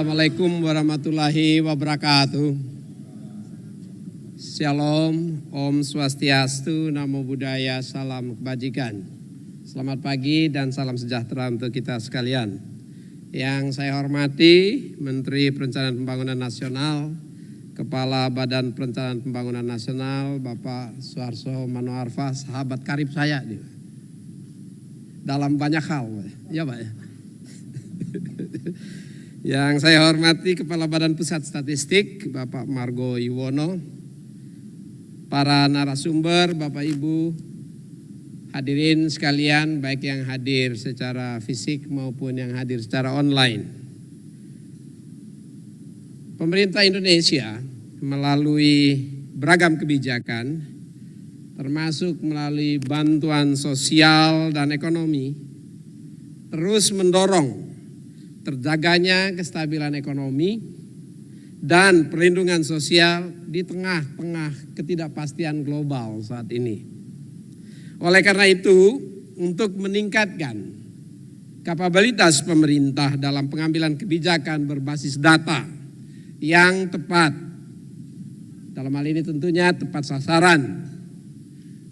Assalamualaikum warahmatullahi wabarakatuh. Shalom, Om Swastiastu, Namo Buddhaya, Salam Kebajikan. Selamat pagi dan salam sejahtera untuk kita sekalian. Yang saya hormati Menteri Perencanaan Pembangunan Nasional, Kepala Badan Perencanaan Pembangunan Nasional, Bapak Suharto Manoarfa, sahabat karib saya dalam banyak hal, ya Pak ya. Yang saya hormati Kepala Badan Pusat Statistik, Bapak Margo Yuwono, para narasumber, Bapak Ibu, hadirin sekalian, baik yang hadir secara fisik maupun yang hadir secara online. Pemerintah Indonesia melalui beragam kebijakan, termasuk melalui bantuan sosial dan ekonomi, terus mendorong terjaganya kestabilan ekonomi dan perlindungan sosial di tengah-tengah ketidakpastian global saat ini. Oleh karena itu, untuk meningkatkan kapabilitas pemerintah dalam pengambilan kebijakan berbasis data yang tepat, dalam hal ini tentunya tepat sasaran,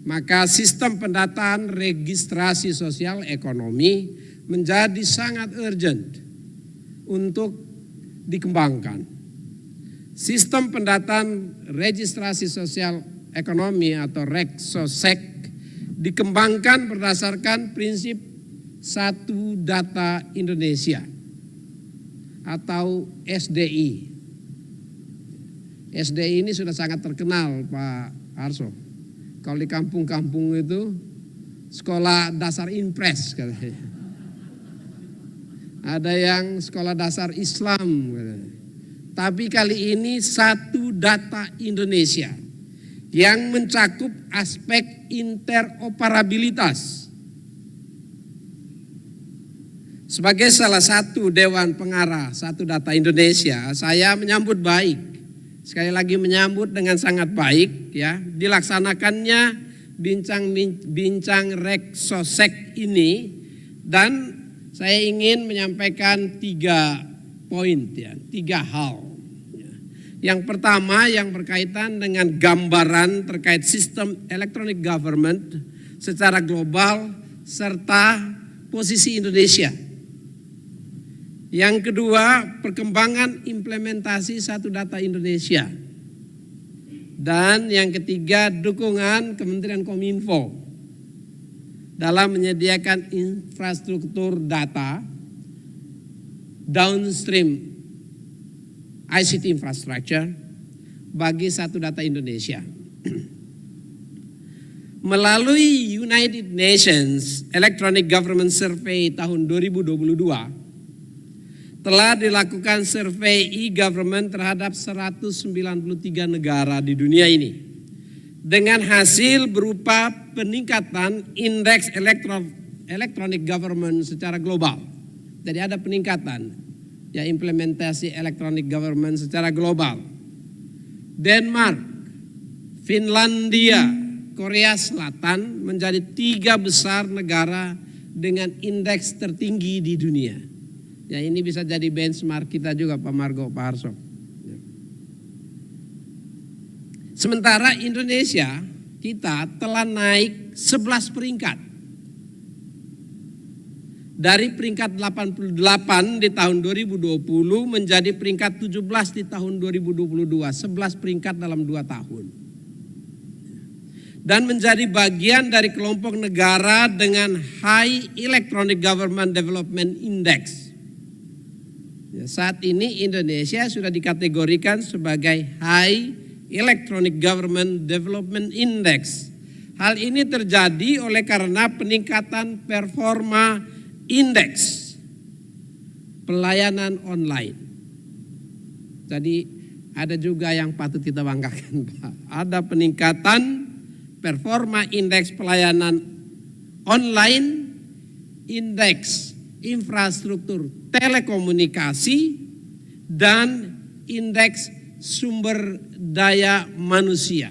maka sistem pendataan registrasi sosial ekonomi menjadi sangat urgent untuk dikembangkan. Sistem pendataan registrasi sosial ekonomi atau REGSOSEK dikembangkan berdasarkan prinsip Satu Data Indonesia atau SDI. SDI ini sudah sangat terkenal Pak Arso. Kalau di kampung-kampung itu sekolah dasar impres katanya. Ada yang sekolah dasar Islam. Tapi kali ini Satu Data Indonesia yang mencakup aspek interoperabilitas. Sebagai salah satu Dewan Pengarah Satu Data Indonesia, saya menyambut baik. Sekali lagi menyambut dengan sangat baik ya, dilaksanakannya bincang REGSOSEK ini, dan saya ingin menyampaikan 3 poin ya, 3 hal. Yang pertama yang berkaitan dengan gambaran terkait sistem electronic government secara global serta posisi Indonesia. Yang kedua, perkembangan implementasi Satu Data Indonesia. Dan yang ketiga, dukungan Kementerian Kominfo dalam menyediakan infrastruktur data, downstream ICT infrastructure bagi Satu Data Indonesia. Melalui United Nations Electronic Government Survey tahun 2022, telah dilakukan survei e-government terhadap 193 negara di dunia ini, dengan hasil berupa peningkatan indeks electronic government secara global. Jadi ada peningkatan ya implementasi electronic government secara global. Denmark, Finlandia, Korea Selatan menjadi 3 besar negara dengan indeks tertinggi di dunia. Ya, ini bisa jadi benchmark kita juga Pak Margo, Pak Harso. Sementara Indonesia kita telah naik 11 peringkat. Dari peringkat 88 di tahun 2020 menjadi peringkat 17 di tahun 2022. 11 peringkat dalam 2 tahun. Dan menjadi bagian dari kelompok negara dengan High Electronic Government Development Index. Ya, saat ini Indonesia sudah dikategorikan sebagai High Electronic Government Development Index. Hal ini terjadi oleh karena peningkatan performa indeks pelayanan online. Jadi ada juga yang patut kita banggakan Pak. Ada peningkatan performa indeks pelayanan online, indeks infrastruktur telekomunikasi, dan indeks sumber daya manusia.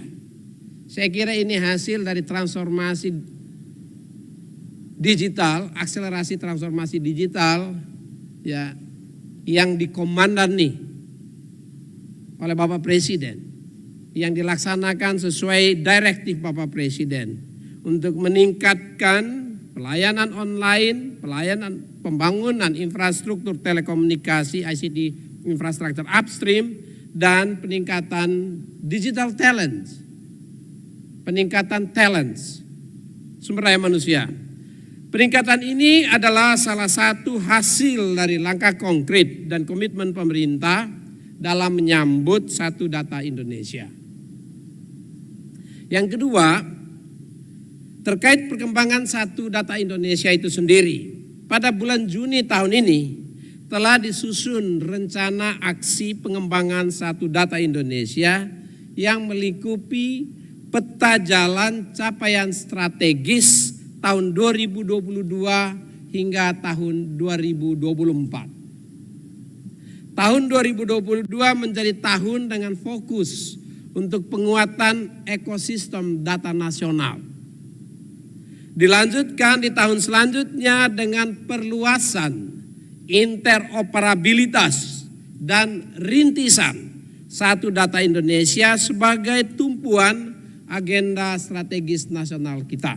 Saya kira ini hasil dari transformasi digital, akselerasi transformasi digital ya yang dikomandani oleh Bapak Presiden, yang dilaksanakan sesuai direktif Bapak Presiden untuk meningkatkan pelayanan online, pelayanan pembangunan infrastruktur telekomunikasi ICT infrastruktur upstream, dan peningkatan digital talents, peningkatan talents sumber daya manusia. Peningkatan ini adalah salah satu hasil dari langkah konkret dan komitmen pemerintah dalam menyambut Satu Data Indonesia. Yang kedua, terkait perkembangan Satu Data Indonesia itu sendiri. Pada bulan Juni tahun ini telah disusun rencana aksi pengembangan Satu Data Indonesia yang melingkupi peta jalan capaian strategis tahun 2022 hingga tahun 2024. Tahun 2022 menjadi tahun dengan fokus untuk penguatan ekosistem data nasional. Dilanjutkan di tahun selanjutnya dengan perluasan interoperabilitas dan rintisan Satu Data Indonesia sebagai tumpuan agenda strategis nasional kita.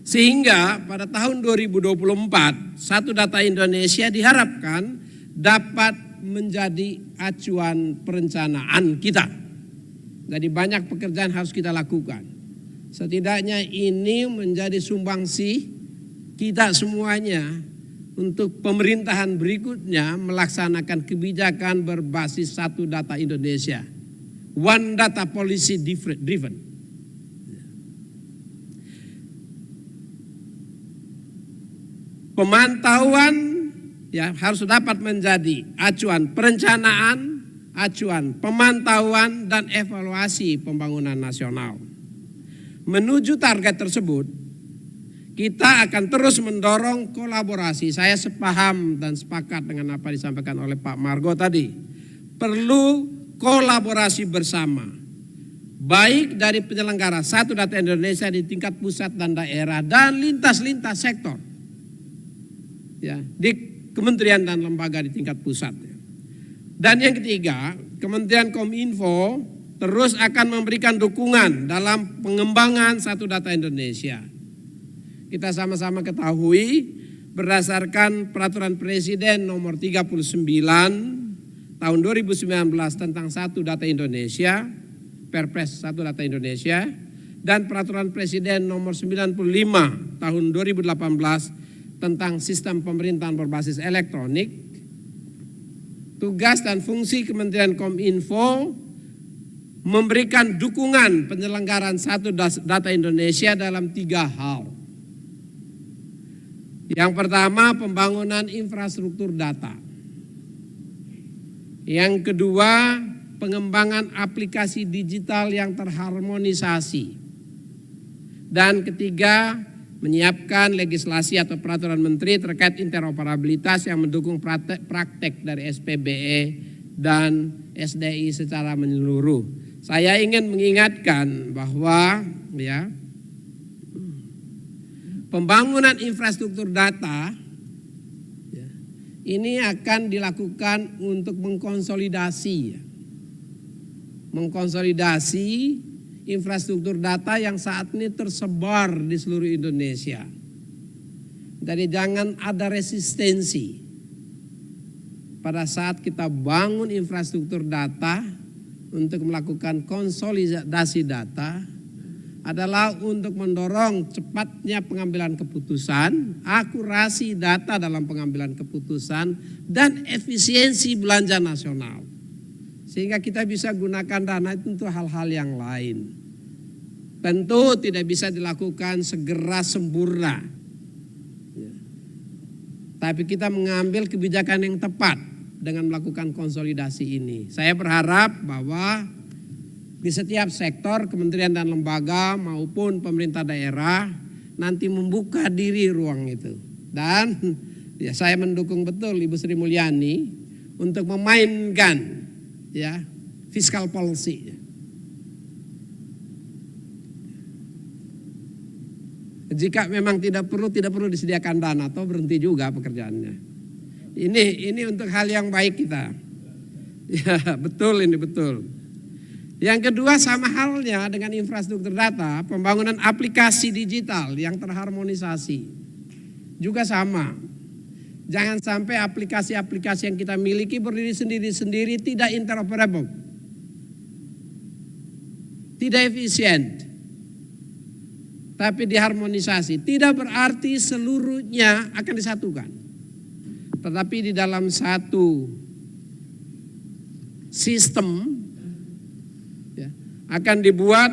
Sehingga pada tahun 2024 Satu Data Indonesia diharapkan dapat menjadi acuan perencanaan kita. Jadi banyak pekerjaan harus kita lakukan. Setidaknya ini menjadi sumbangsi kita semuanya untuk pemerintahan berikutnya melaksanakan kebijakan berbasis Satu Data Indonesia. One data policy driven. Pemantauan ya harus dapat menjadi acuan perencanaan, acuan pemantauan dan evaluasi pembangunan nasional. Menuju target tersebut, kita akan terus mendorong kolaborasi. Saya sepaham dan sepakat dengan apa disampaikan oleh Pak Margo tadi. Perlu kolaborasi bersama, baik dari penyelenggara Satu Data Indonesia di tingkat pusat dan daerah dan lintas-lintas sektor. Ya, di kementerian dan lembaga di tingkat pusat. Dan yang ketiga, Kementerian Kominfo terus akan memberikan dukungan dalam pengembangan Satu Data Indonesia. Kita sama-sama ketahui berdasarkan Peraturan Presiden nomor 39 tahun 2019 tentang Satu Data Indonesia, Perpres Satu Data Indonesia, dan Peraturan Presiden nomor 95 tahun 2018 tentang sistem pemerintahan berbasis elektronik. Tugas dan fungsi Kementerian Kominfo memberikan dukungan penyelenggaraan Satu Data Indonesia dalam 3 hal. Yang pertama, pembangunan infrastruktur data. Yang kedua, pengembangan aplikasi digital yang terharmonisasi. Dan ketiga, menyiapkan legislasi atau peraturan menteri terkait interoperabilitas yang mendukung praktek dari SPBE dan SDI secara menyeluruh. Saya ingin mengingatkan bahwa ya, pembangunan infrastruktur data ya, ini akan dilakukan untuk mengkonsolidasi infrastruktur data yang saat ini tersebar di seluruh Indonesia. Jadi jangan ada resistensi pada saat kita bangun infrastruktur data untuk melakukan konsolidasi data adalah untuk mendorong cepatnya pengambilan keputusan, akurasi data dalam pengambilan keputusan, dan efisiensi belanja nasional. Sehingga kita bisa gunakan dana itu untuk hal-hal yang lain. Tentu tidak bisa dilakukan segera sempurna. Tapi kita mengambil kebijakan yang tepat dengan melakukan konsolidasi ini. Saya berharap bahwa di setiap sektor, kementerian dan lembaga maupun pemerintah daerah nanti membuka diri ruang itu. Dan ya, saya mendukung betul Ibu Sri Mulyani untuk memainkan ya fiscal policy. Jika memang tidak perlu disediakan dana atau berhenti juga pekerjaannya. Ini untuk hal yang baik kita. Ya, betul, ini betul. Yang kedua, sama halnya dengan infrastruktur data, pembangunan aplikasi digital yang terharmonisasi. Juga sama. Jangan sampai aplikasi-aplikasi yang kita miliki berdiri sendiri-sendiri tidak interoperable. Tidak efisien. Tapi diharmonisasi. Tidak berarti seluruhnya akan disatukan. Tetapi di dalam satu sistem ya, akan dibuat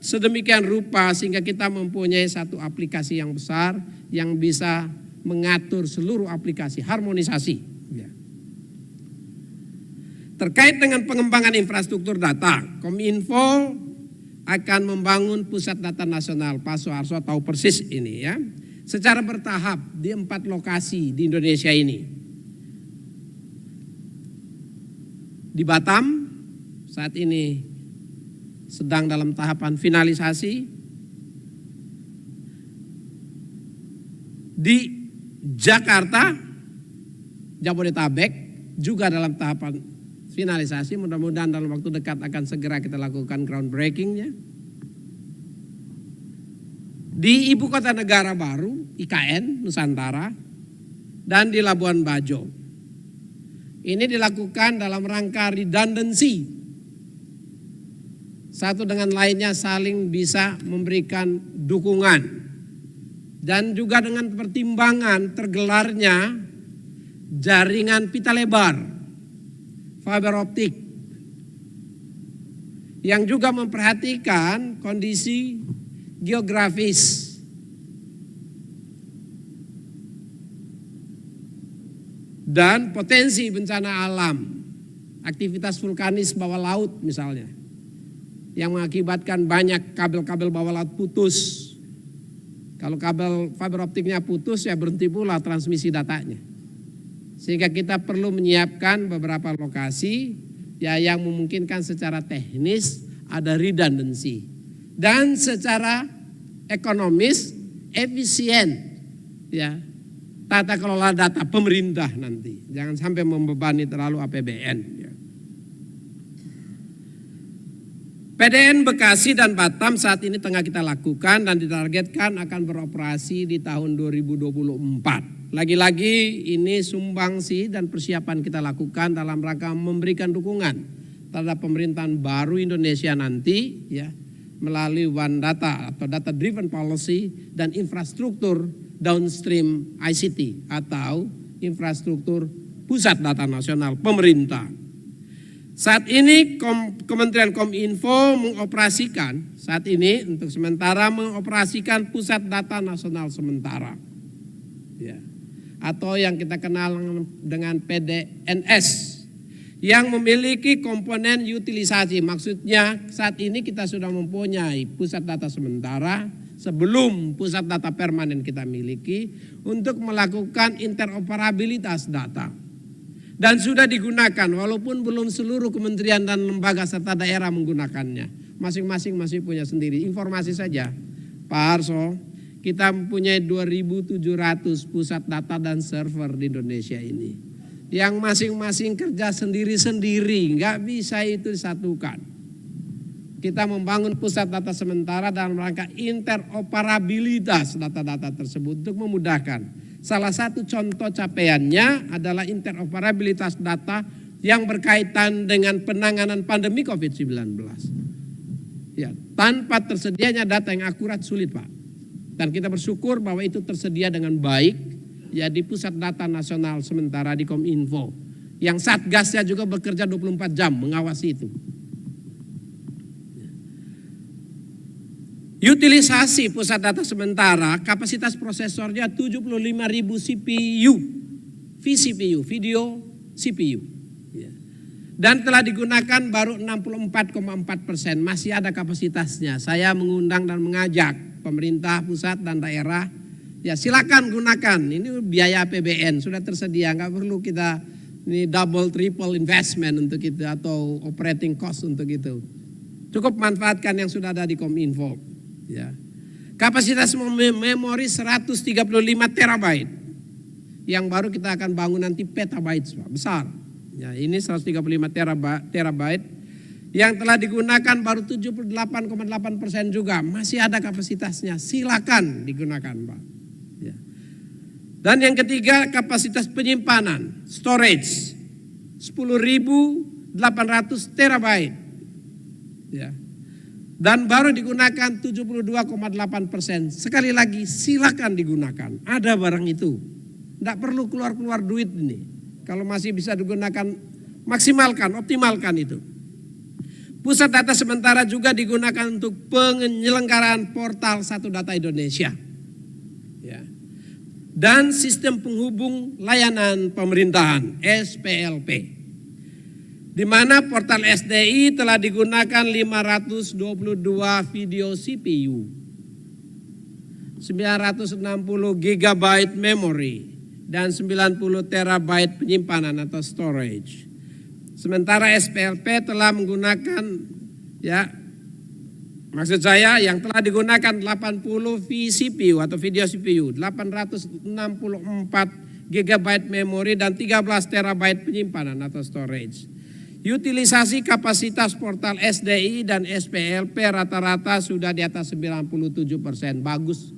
sedemikian rupa sehingga kita mempunyai satu aplikasi yang besar yang bisa mengatur seluruh aplikasi, harmonisasi. Ya. Terkait dengan pengembangan infrastruktur data, Kominfo akan membangun pusat data nasional. Pak Soeharto tahu persis ini ya. Secara bertahap di 4 lokasi di Indonesia ini. Di Batam saat ini sedang dalam tahapan finalisasi. Di Jakarta, Jabodetabek juga dalam tahapan finalisasi. Mudah-mudahan dalam waktu dekat akan segera kita lakukan groundbreakingnya. Di Ibu Kota Negara Baru, IKN, Nusantara, dan di Labuan Bajo. Ini dilakukan dalam rangka redundancy. Satu dengan lainnya saling bisa memberikan dukungan. Dan juga dengan pertimbangan tergelarnya jaringan pita lebar, fiber optik, yang juga memperhatikan kondisi geografis. Dan potensi bencana alam, aktivitas vulkanis bawah laut misalnya, yang mengakibatkan banyak kabel-kabel bawah laut putus. Kalau kabel fiber optiknya putus ya berhenti pula transmisi datanya. Sehingga kita perlu menyiapkan beberapa lokasi ya yang memungkinkan secara teknis ada redundancy. Dan secara ekonomis efisien ya tata kelola data pemerintah nanti. Jangan sampai membebani terlalu APBN. Ya. PDN Bekasi dan Batam saat ini tengah kita lakukan dan ditargetkan akan beroperasi di tahun 2024. Lagi-lagi ini sumbangsi dan persiapan kita lakukan dalam rangka memberikan dukungan terhadap pemerintahan baru Indonesia nanti ya melalui One Data atau Data Driven Policy dan infrastruktur downstream ICT atau infrastruktur pusat data nasional pemerintah. Saat ini Kementerian Kominfo mengoperasikan, saat ini untuk sementara mengoperasikan pusat data nasional sementara. Ya. Atau yang kita kenal dengan PDNS. Yang memiliki komponen utilisasi, maksudnya saat ini kita sudah mempunyai pusat data sementara sebelum pusat data permanen kita miliki untuk melakukan interoperabilitas data. Dan sudah digunakan walaupun belum seluruh kementerian dan lembaga serta daerah menggunakannya. Masing-masing masih punya sendiri. Informasi saja Pak Harso, kita mempunyai 2.700 pusat data dan server di Indonesia ini. Yang masing-masing kerja sendiri-sendiri, nggak bisa itu disatukan. Kita membangun pusat data sementara dalam rangka interoperabilitas data-data tersebut untuk memudahkan. Salah satu contoh capaiannya adalah interoperabilitas data yang berkaitan dengan penanganan pandemi COVID-19. Ya, tanpa tersedianya data yang akurat sulit Pak. Dan kita bersyukur bahwa itu tersedia dengan baik ya di Pusat Data Nasional sementara di Kominfo. Yang Satgasnya juga bekerja 24 jam mengawasi itu. Utilisasi pusat data sementara, kapasitas prosesornya 75.000 CPU, vCPU, video CPU. Dan telah digunakan baru 64,4%, masih ada kapasitasnya. Saya mengundang dan mengajak pemerintah pusat dan daerah, ya silakan gunakan, ini biaya APBN sudah tersedia, nggak perlu kita ini double triple investment untuk itu atau operating cost untuk itu. Cukup manfaatkan yang sudah ada di Kominfo. Ya. Kapasitas memori 135 terabyte. yang baru kita akan bangun nanti petabytes, Pak, besar. Ya, ini 135 terabyte yang telah digunakan baru 78,8% juga, masih ada kapasitasnya, silakan digunakan, Pak. Ya. Dan yang ketiga, kapasitas penyimpanan, storage, 10.800 terabyte. Ya. Dan baru digunakan 72,8%. Sekali lagi silakan digunakan. Ada barang itu. Tidak perlu keluar-keluar duit ini. Kalau masih bisa digunakan, maksimalkan, optimalkan itu. Pusat data sementara juga digunakan untuk penyelenggaraan portal Satu Data Indonesia. Ya. Dan sistem penghubung layanan pemerintahan SPLP. Di mana portal SDI telah digunakan 522 video CPU, 960 GB memory, dan 90 terabyte penyimpanan atau storage. Sementara SPLP telah menggunakan, ya, maksud saya yang telah digunakan 80 vCPU atau video CPU, 864 GB memory, dan 13 terabyte penyimpanan atau storage. Utilisasi kapasitas portal SDI dan SPLP rata-rata sudah di atas 97%, bagus.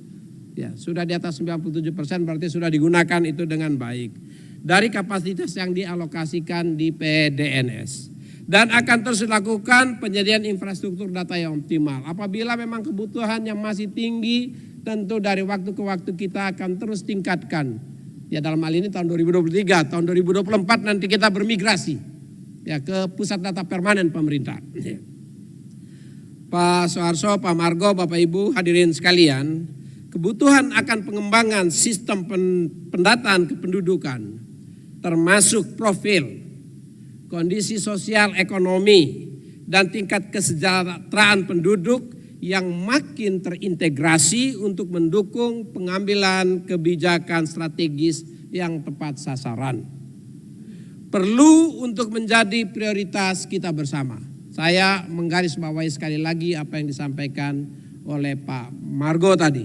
Ya, sudah di atas 97% berarti sudah digunakan itu dengan baik. Dari kapasitas yang dialokasikan di PDNS. Dan akan terus dilakukan penyediaan infrastruktur data yang optimal. Apabila memang kebutuhan yang masih tinggi, tentu dari waktu ke waktu kita akan terus tingkatkan. Ya, dalam hal ini tahun 2023, tahun 2024 nanti kita bermigrasi. Ya, ke pusat data permanen pemerintah. Pak Soeharto, Pak Margo, Bapak Ibu hadirin sekalian, kebutuhan akan pengembangan sistem pendataan kependudukan, termasuk profil, kondisi sosial ekonomi, dan tingkat kesejahteraan penduduk yang makin terintegrasi untuk mendukung pengambilan kebijakan strategis yang tepat sasaran. Perlu untuk menjadi prioritas kita bersama. Saya menggarisbawahi sekali lagi apa yang disampaikan oleh Pak Margo tadi.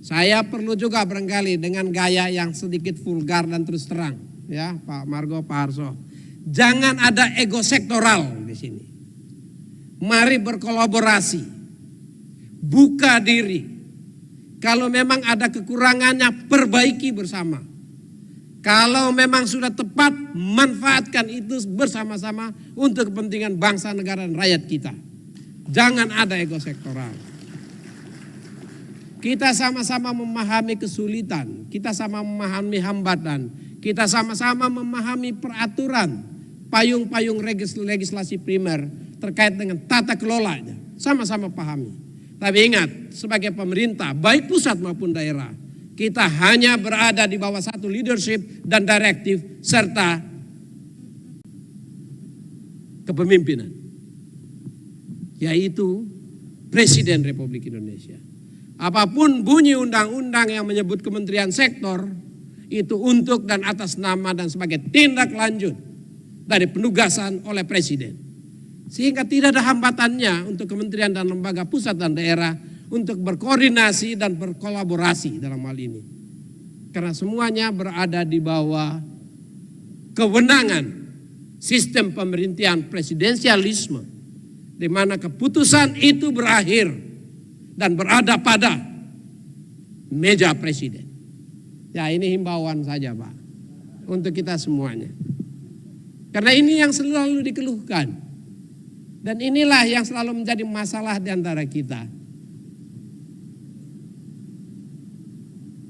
Saya perlu juga barangkali dengan gaya yang sedikit vulgar dan terus terang, ya Pak Margo, Pak Harso. Jangan ada ego sektoral di sini. Mari berkolaborasi, buka diri. Kalau memang ada kekurangannya, perbaiki bersama. Kalau memang sudah tepat, manfaatkan itu bersama-sama untuk kepentingan bangsa, negara, dan rakyat kita. Jangan ada ego sektoral. Kita sama-sama memahami kesulitan, kita sama memahami hambatan, kita sama-sama memahami peraturan, payung-payung legislasi primer terkait dengan tata kelolanya. Sama-sama pahami. Tapi ingat, sebagai pemerintah, baik pusat maupun daerah, kita hanya berada di bawah satu leadership dan direktif serta kepemimpinan, yaitu Presiden Republik Indonesia. Apapun bunyi undang-undang yang menyebut kementerian sektor, itu untuk dan atas nama dan sebagai tindak lanjut dari penugasan oleh Presiden. Sehingga tidak ada hambatannya untuk kementerian dan lembaga pusat dan daerah untuk berkoordinasi dan berkolaborasi dalam hal ini. Karena semuanya berada di bawah kewenangan sistem pemerintahan presidensialisme, di mana keputusan itu berakhir dan berada pada meja presiden. Ya, ini himbauan saja Pak, untuk kita semuanya. Karena ini yang selalu dikeluhkan. Dan inilah yang selalu menjadi masalah di antara kita.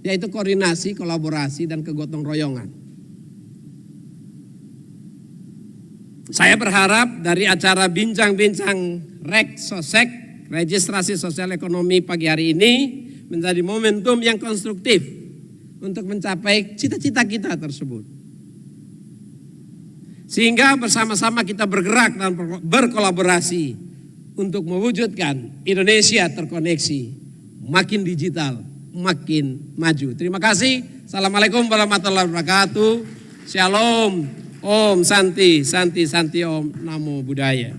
Yaitu koordinasi, kolaborasi, dan kegotong royongan. Saya berharap dari acara bincang-bincang REK-SOSEK, Registrasi Sosial Ekonomi pagi hari ini, menjadi momentum yang konstruktif untuk mencapai cita-cita kita tersebut. Sehingga bersama-sama kita bergerak dan berkolaborasi untuk mewujudkan Indonesia terkoneksi, makin digital, makin maju. Terima kasih. Assalamualaikum warahmatullahi wabarakatuh. Shalom. Om Santi, Santi, Santi Om. Namo Buddhaya.